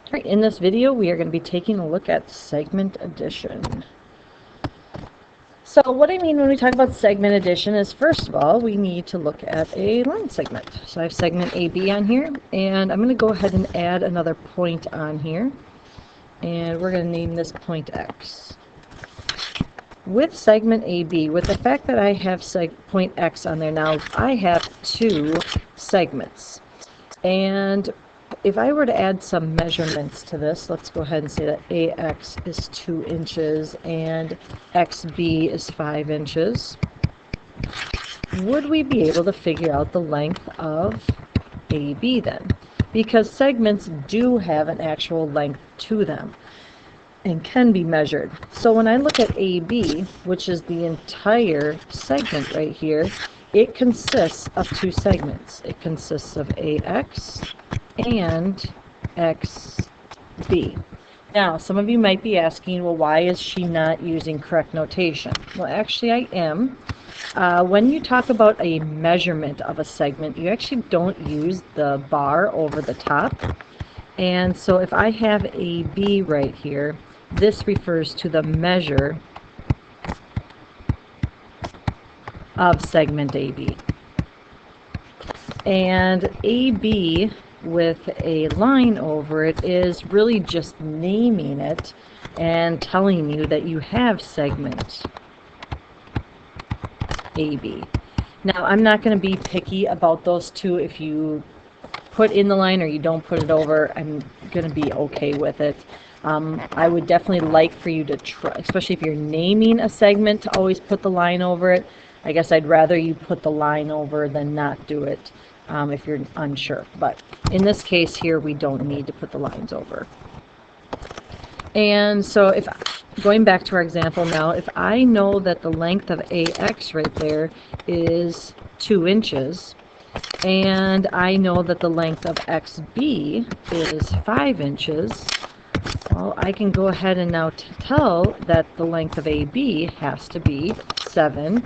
Alright, in this video we are going to be taking a look at segment addition. So what I mean when we talk about segment addition is, first of all, we need to look at a line segment. So I have segment AB on here, and I'm going to go ahead and add another point on here, and we're going to name this point X. With segment AB, with the fact that I have point X on there now, I have two segments. And if I were to add some measurements to this, let's go ahead and say that AX is 2 inches and XB is 5 inches. Would we be able to figure out the length of AB then? Because segments do have an actual length to them and can be measured. So when I look at AB, which is the entire segment right here, it consists of two segments. It consists of AX and XB. Now, some of you might be asking, well, why is she not using correct notation? Well, actually I am. When you talk about a measurement of a segment, you actually don't use the bar over the top. And so if I have AB right here, this refers to the measure of segment AB. And AB with a line over it is really just naming it and telling you that you have segment AB. Now, I'm not going to be picky about those two. If you put in the line or you don't put it over, I'm going to be okay with it. I would definitely like for you to try, especially if you're naming a segment, to always put the line over it. I guess I'd rather you put the line over than not do it if you're unsure. But in this case here, we don't need to put the lines over. And so if, going back to our example now, if I know that the length of AX right there is 2 inches, and I know that the length of XB is 5 inches, well, I can go ahead and now tell that the length of AB has to be 7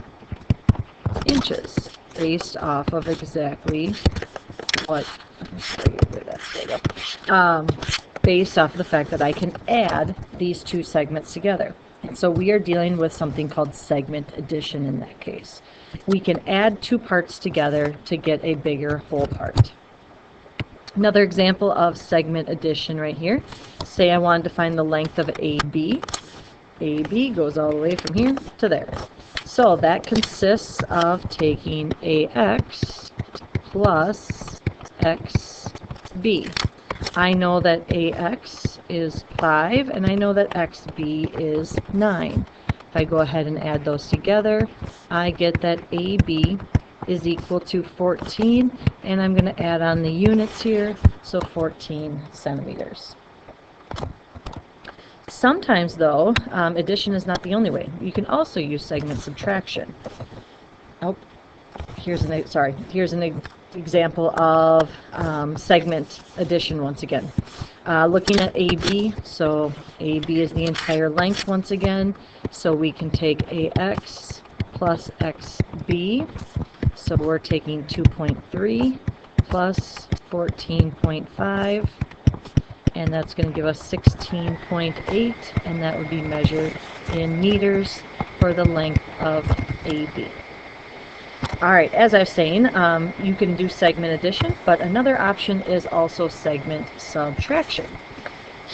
inches based off of exactly what, based off of the fact that I can add these two segments together. And so we are dealing with something called segment addition in that case. We can add two parts together to get a bigger whole part. Another example of segment addition right here. Say I wanted to find the length of AB. AB goes all the way from here to there. So that consists of taking AX plus XB. I know that AX is 5 and I know that XB is 9. If I go ahead and add those together, I get that AB is equal to 14, and I'm going to add on the units here, so 14 centimeters. Sometimes, though, addition is not the only way. You can also use segment subtraction. Oh, here's an example of segment addition once again. Looking at AB, so AB is the entire length once again, so we can take AX plus XB. So we're taking 2.3 plus 14.5, and that's going to give us 16.8, and that would be measured in meters for the length of AB. Alright, as I was saying, you can do segment addition, but another option is also segment subtraction.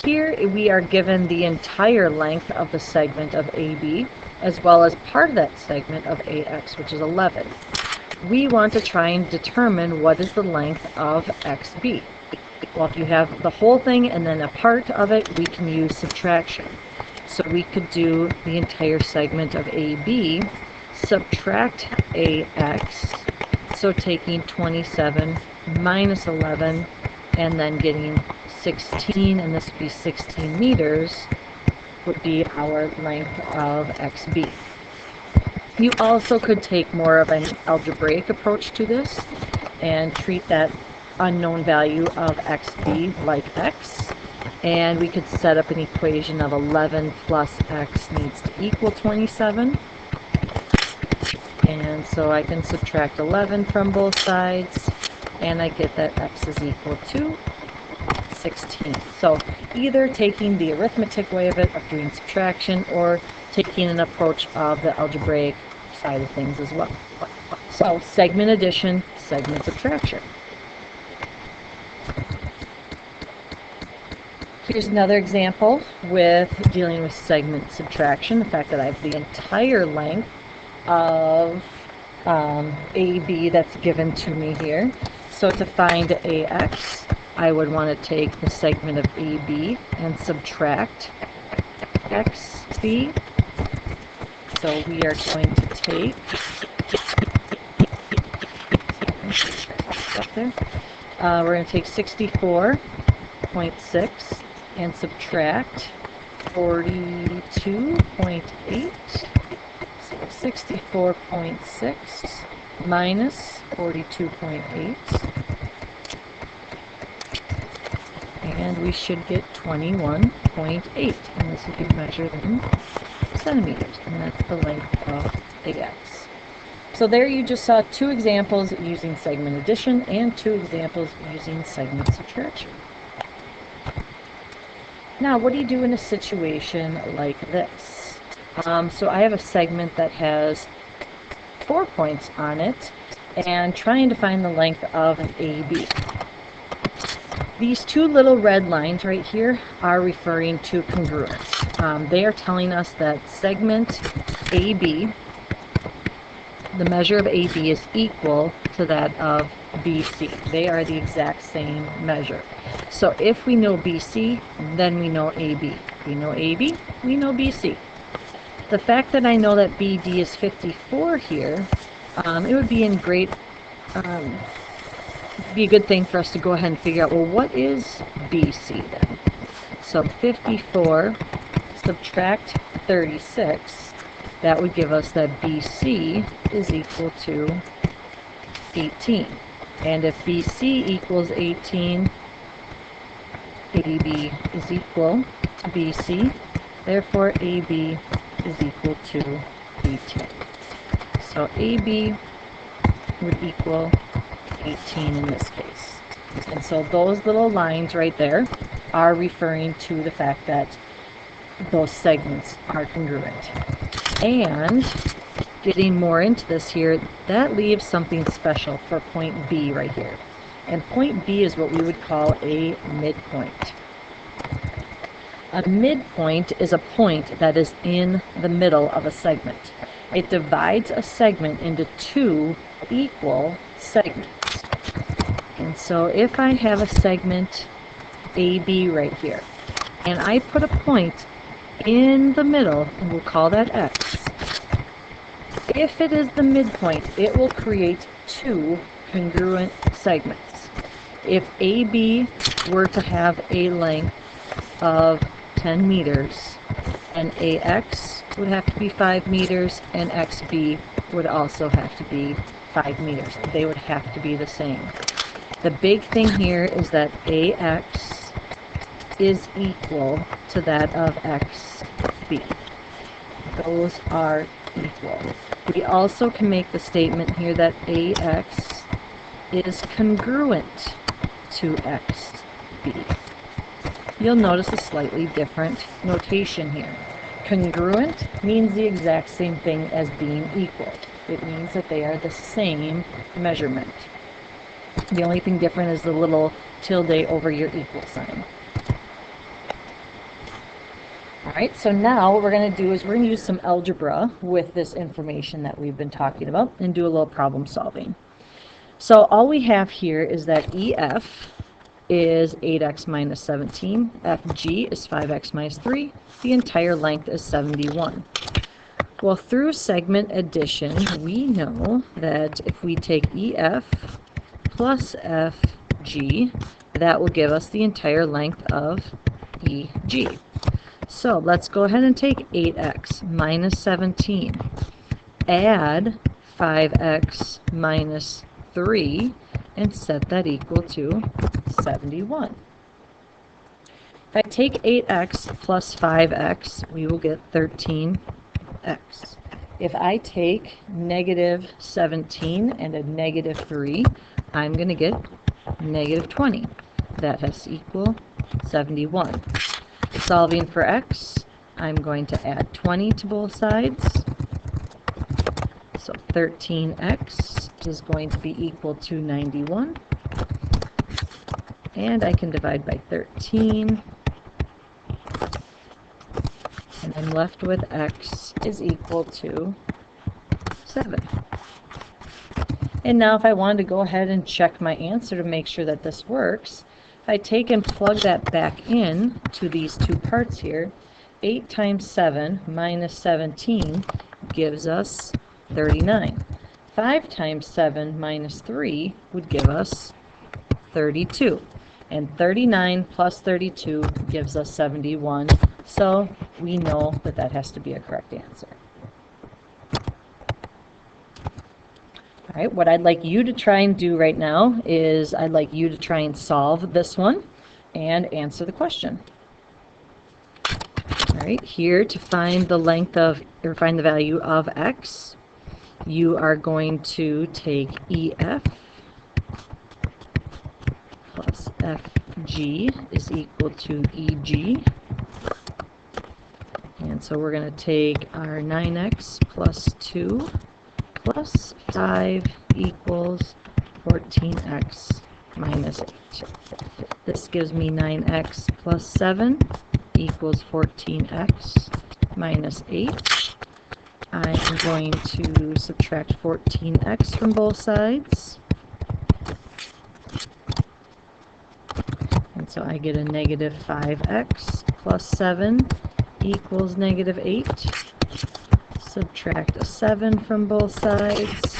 Here we are given the entire length of the segment of AB, as well as part of that segment of AX, which is 11. We want to try and determine what is the length of XB. Well, if you have the whole thing and then a part of it, we can use subtraction. So we could do the entire segment of AB, subtract AX, so taking 27 minus 11, and then getting 16, and this would be 16 meters, would be our length of XB. You also could take more of an algebraic approach to this and treat that unknown value of XB like X, and we could set up an equation of 11 plus X needs to equal 27. And so I can subtract 11 from both sides, and I get that X is equal to 16th. So either taking the arithmetic way of it, of doing subtraction, or taking an approach of the algebraic side of things as well. So segment addition, segment subtraction. Here's another example with dealing with segment subtraction, the fact that I have the entire length of AB that's given to me here. So to find AX, I would want to take the segment of AB and subtract XB. So we are going to take, we're going to take 64.6 and subtract 42.8. 64.6 minus 42.8, and we should get 21.8, and this will be measured in centimeters, and that's the length of AX. So there you just saw two examples using segment addition and two examples using segment subtraction. Now, what do you do in a situation like this? So I have a segment that has 4 points on it, and trying to find the length of an AB. These two little red lines right here are referring to congruence. They are telling us that segment AB, the measure of AB, is equal to that of BC. They are the exact same measure. So if we know BC, then we know AB. If we know AB, we know BC. The fact that I know that BD is 54 here, it would be be a good thing for us to go ahead and figure out, well, what is BC then? So 54 subtract 36, that would give us that BC is equal to 18. And if BC equals 18, AB is equal to BC. Therefore, AB is equal to 18. So AB would equal 18 in this case. And so those little lines right there are referring to the fact that those segments are congruent. And getting more into this here, that leaves something special for point B right here. And point B is what we would call a midpoint. A midpoint is a point that is in the middle of a segment. It divides a segment into two equal segments. And so if I have a segment AB right here, and I put a point in the middle, and we'll call that X. If it is the midpoint, it will create two congruent segments. If AB were to have a length of 10 meters, and AX would have to be 5 meters, and XB would also have to be 5 meters. They would have to be the same. The big thing here is that AX is equal to that of XB. Those are equal. We also can make the statement here that AX is congruent to XB. You'll notice a slightly different notation here. Congruent means the exact same thing as being equal. It means that they are the same measurement. The only thing different is the little tilde over your equal sign. Alright, so now what we're going to do is we're going to use some algebra with this information that we've been talking about and do a little problem solving. So all we have here is that EF is 8x minus 17, FG is 5x minus 3, the entire length is 71. Well, through segment addition, we know that if we take EF plus FG, that will give us the entire length of EG. So let's go ahead and take 8x minus 17, add 5x minus 3, and set that equal to 71. If I take 8x plus 5x, we will get 13x. If I take negative 17 and a negative 3, I'm going to get negative 20. that has to equal 71. Solving for x, I'm going to add 20 to both sides. So 13x is going to be equal to 91. And I can divide by 13. And I'm left with x is equal to 7. And now if I wanted to go ahead and check my answer to make sure that this works, if I take and plug that back in to these two parts here, 8 times 7 minus 17 gives us 39. 5 times 7 minus 3 would give us 32. And 39 plus 32 gives us 71. So we know that that has to be a correct answer. All right, what I'd like you to try and do right now is I'd like you to try and solve this one and answer the question. All right, here to find the length of, or find the value of x, you are going to take EF plus FG is equal to EG. And so we're going to take our 9x plus 2 plus 5 equals 14x minus 8. This gives me 9x plus 7 equals 14x minus 8. I'm going to subtract 14x from both sides. And so I get a negative 5x plus 7 equals negative 8. Subtract a 7 from both sides,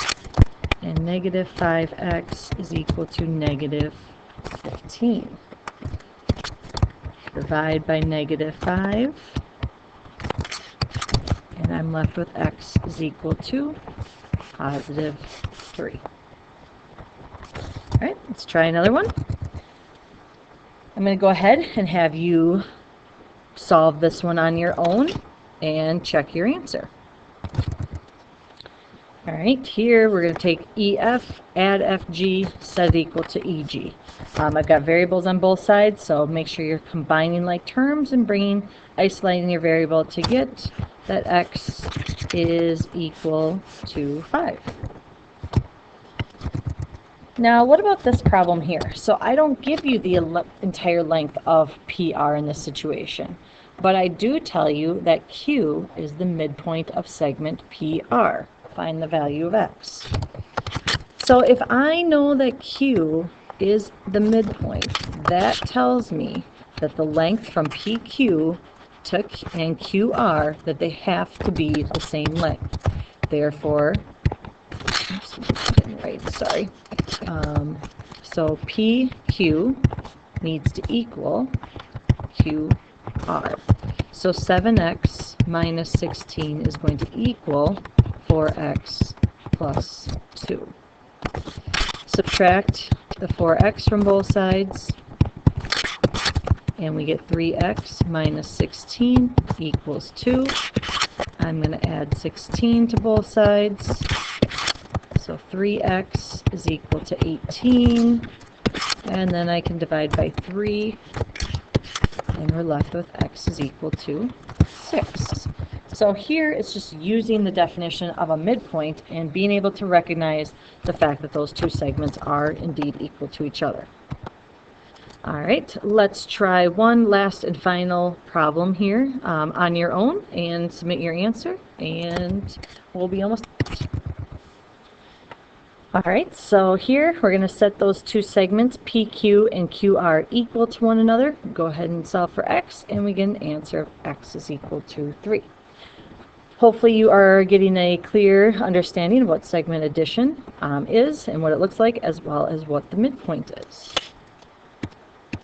and negative 5x is equal to negative 15. Divide by negative 5, and I'm left with x is equal to positive 3. All right, let's try another one. I'm going to go ahead and have you solve this one on your own and check your answer. All right, here we're going to take EF, add FG, set it equal to EG. I've got variables on both sides, so make sure you're combining like terms and isolating your variable to get that x is equal to 5. Now, what about this problem here? So I don't give you the entire length of PR in this situation, but I do tell you that Q is the midpoint of segment PR. Find the value of x. So if I know that Q is the midpoint, that tells me that the length from PQ to and QR, that they have to be the same length. Therefore, so PQ needs to equal QR. So 7x minus 16 is going to equal 4x plus 2. Subtract the 4x from both sides, and we get 3x minus 16 equals 2. I'm going to add 16 to both sides. So 3x is equal to 18. And then I can divide by 3. And we're left with x is equal to 6. So here it's just using the definition of a midpoint and being able to recognize the fact that those two segments are indeed equal to each other. All right, let's try one last and final problem here on your own and submit your answer, and we'll be almost done. All right, so here we're going to set those two segments, PQ and QR, equal to one another. Go ahead and solve for x, and we get an answer of x is equal to 3. Hopefully you are getting a clear understanding of what segment addition is and what it looks like, as well as what the midpoint is.